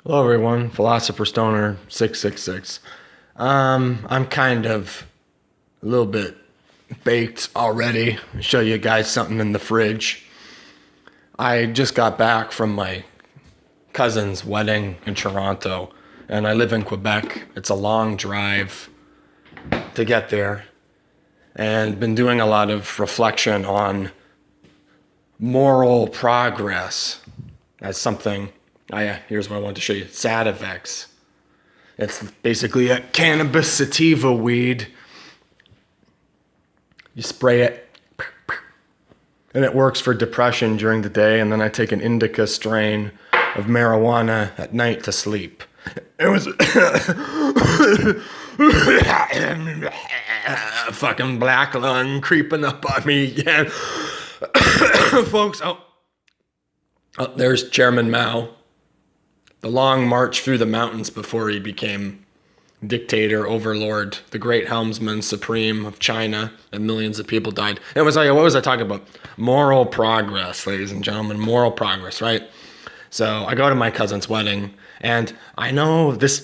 Hello, everyone. Philosopher Stoner 666. I'm kind of a little bit baked already. I'll show you guys something in the fridge. I just got back from my cousin's wedding in Toronto, and I live in Quebec. It's a long drive to get there, and been doing a lot of reflection on moral progress as something. Here's what I wanted to show you. Sativex. It's basically a cannabis sativa weed. You spray it, and it works for depression during the day. And then I take an indica strain of marijuana at night to sleep. It was fucking black lung creeping up on me again, folks. There's Chairman Mao. The long march through the mountains before he became dictator, overlord, the great helmsman supreme of China, and millions of people died. It was like, what was I talking about? Moral progress, ladies and gentlemen, moral progress, right? So I go to my cousin's wedding, and I know this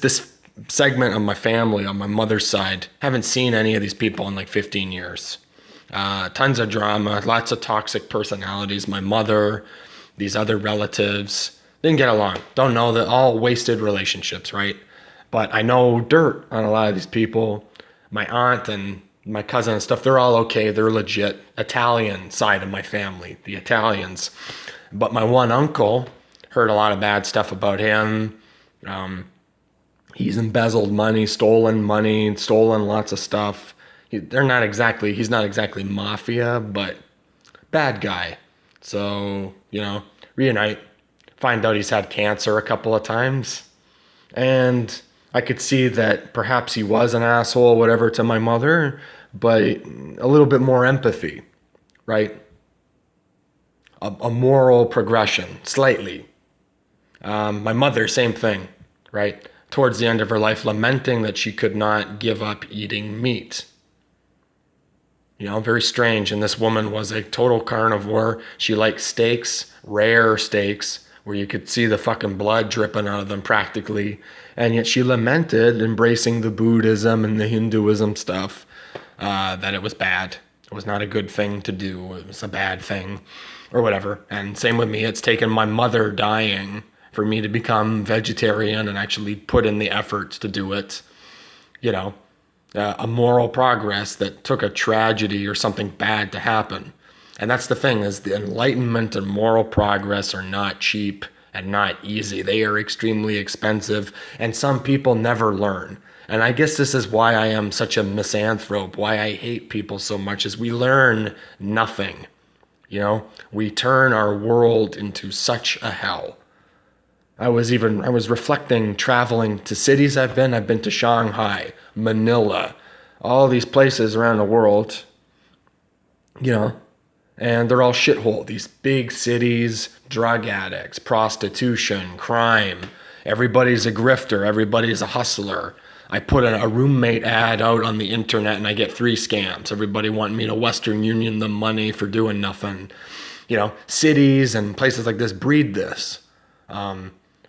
segment of my family on my mother's side, haven't seen any of these people in like 15 years. Tons of drama, lots of toxic personalities. My mother, these other relatives, didn't get along. Don't know that, all wasted relationships, right? But I know dirt on a lot of these people. My aunt and my cousin and stuff, they're all okay. They're legit. Italian side of my family, the Italians. But my one uncle, heard a lot of bad stuff about him. He's embezzled money, stolen lots of stuff. He's not exactly mafia, but bad guy. So, reunite. Find out he's had cancer a couple of times. And I could see that perhaps he was an asshole, whatever, to my mother, but a little bit more empathy, right? A moral progression, slightly. My mother, same thing, right? Towards the end of her life, lamenting that she could not give up eating meat. Very strange. And this woman was a total carnivore. She liked steaks, rare steaks, where you could see the fucking blood dripping out of them practically. And yet she lamented, embracing the Buddhism and the Hinduism stuff, that it was bad. It was not a good thing to do. It was a bad thing, or whatever. And same with me. It's taken my mother dying for me to become vegetarian and actually put in the efforts to do it. A moral progress that took a tragedy or something bad to happen. And that's the thing, is the enlightenment and moral progress are not cheap and not easy. They are extremely expensive, and some people never learn. And I guess this is why I am such a misanthrope, why I hate people so much, is we learn nothing. We turn our world into such a hell. I was reflecting, traveling to cities I've been to Shanghai, Manila, all these places around the world, and they're all shithole. These big cities, drug addicts, prostitution, crime. Everybody's a grifter. Everybody's a hustler. I put a roommate ad out on the internet and I get 3 scams. Everybody wanting me to Western Union them money for doing nothing. Cities and places like this breed this.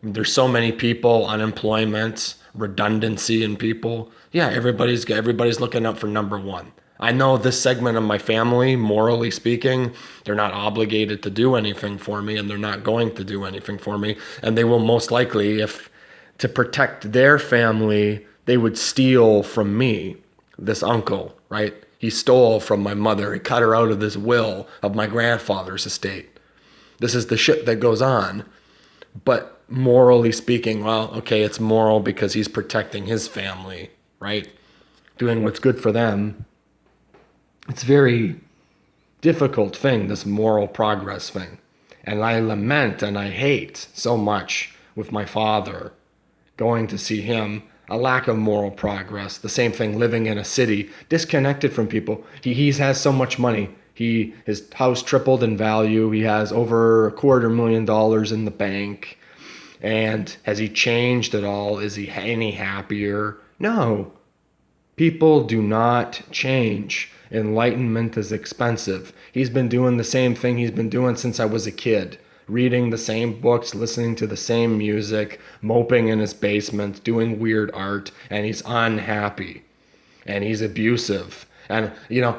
There's so many people, unemployment, redundancy in people. Yeah, everybody's looking out for number one. I know this segment of my family, morally speaking, they're not obligated to do anything for me, and they're not going to do anything for me. And they will most likely, if to protect their family, they would steal from me, this uncle, right? He stole from my mother. He cut her out of this will of my grandfather's estate. This is the shit that goes on. But morally speaking, well, okay, it's moral because he's protecting his family, right? Doing what's good for them. It's a very difficult thing, this moral progress thing. And I lament and I hate so much with my father, going to see him, a lack of moral progress. The same thing, living in a city, disconnected from people. He has so much money. His house tripled in value. He has over $250,000 in the bank. And has he changed at all? Is he any happier? No. People do not change. Enlightenment is expensive. He's been doing the same thing he's been doing since I was a kid, reading the same books, listening to the same music, moping in his basement, doing weird art, and he's unhappy. And he's abusive. And,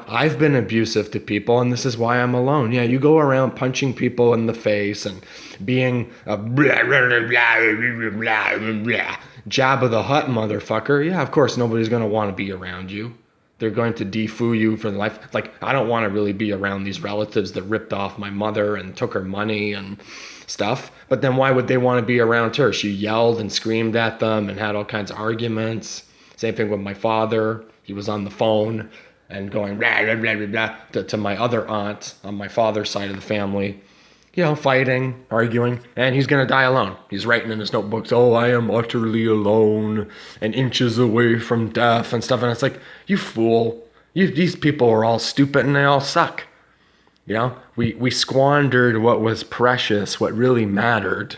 I've been abusive to people, and this is why I'm alone. Yeah, you go around punching people in the face and being a blah, blah, blah, blah, blah, blah, Jabba the Hutt motherfucker. Yeah, of course, nobody's going to want to be around you. They're going to defoo you for life. Like, I don't want to really be around these relatives that ripped off my mother and took her money and stuff. But then why would they want to be around her? She yelled and screamed at them and had all kinds of arguments. Same thing with my father. He was on the phone and going blah, blah, blah, blah, blah, to my other aunt on my father's side of the family, fighting, arguing, and he's going to die alone. He's writing in his notebooks, oh, I am utterly alone and inches away from death and stuff. And it's like, you fool. These people are all stupid and they all suck. We squandered what was precious, what really mattered.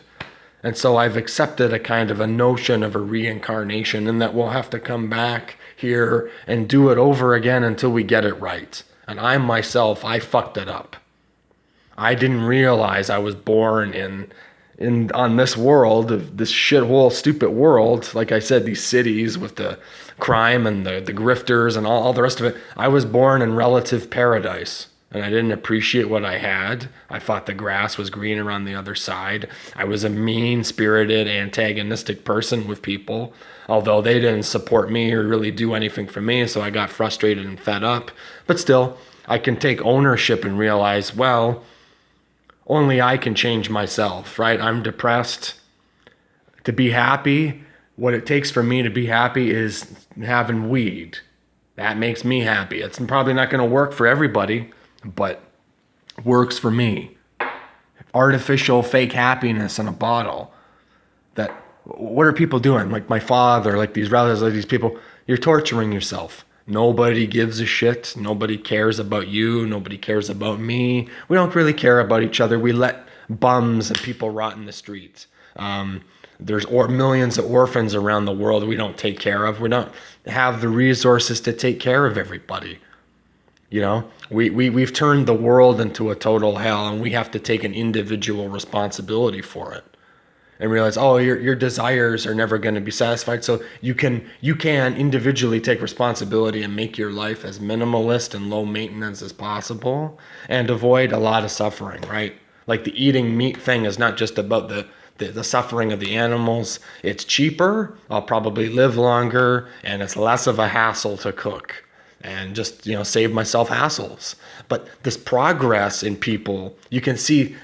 And so I've accepted a kind of a notion of a reincarnation and that we'll have to come back here and do it over again until we get it right. And I fucked it up. I didn't realize I was born on this world, this shithole, stupid world. Like I said, these cities with the crime and the grifters and all the rest of it. I was born in relative paradise. And I didn't appreciate what I had. I thought the grass was greener on the other side. I was a mean-spirited, antagonistic person with people, although they didn't support me or really do anything for me, so I got frustrated and fed up. But still, I can take ownership and realize, well, only I can change myself, right? I'm depressed. To be happy, what it takes for me to be happy is having weed. That makes me happy. It's probably not going to work for everybody, but works for me. Artificial fake happiness in a bottle. What are people doing? Like my father, like these relatives, like these people, you're torturing yourself. Nobody gives a shit. Nobody cares about you. Nobody cares about me. We don't really care about each other. We let bums and people rot in the streets. There's millions of orphans around the world we don't take care of. We don't have the resources to take care of everybody. We've turned the world into a total hell, and we have to take an individual responsibility for it and realize, oh, your desires are never going to be satisfied. So you can individually take responsibility and make your life as minimalist and low maintenance as possible and avoid a lot of suffering, right? Like the eating meat thing is not just about the suffering of the animals. It's cheaper. I'll probably live longer, and it's less of a hassle to cook. And just, save myself hassles. But this progress in people, you can see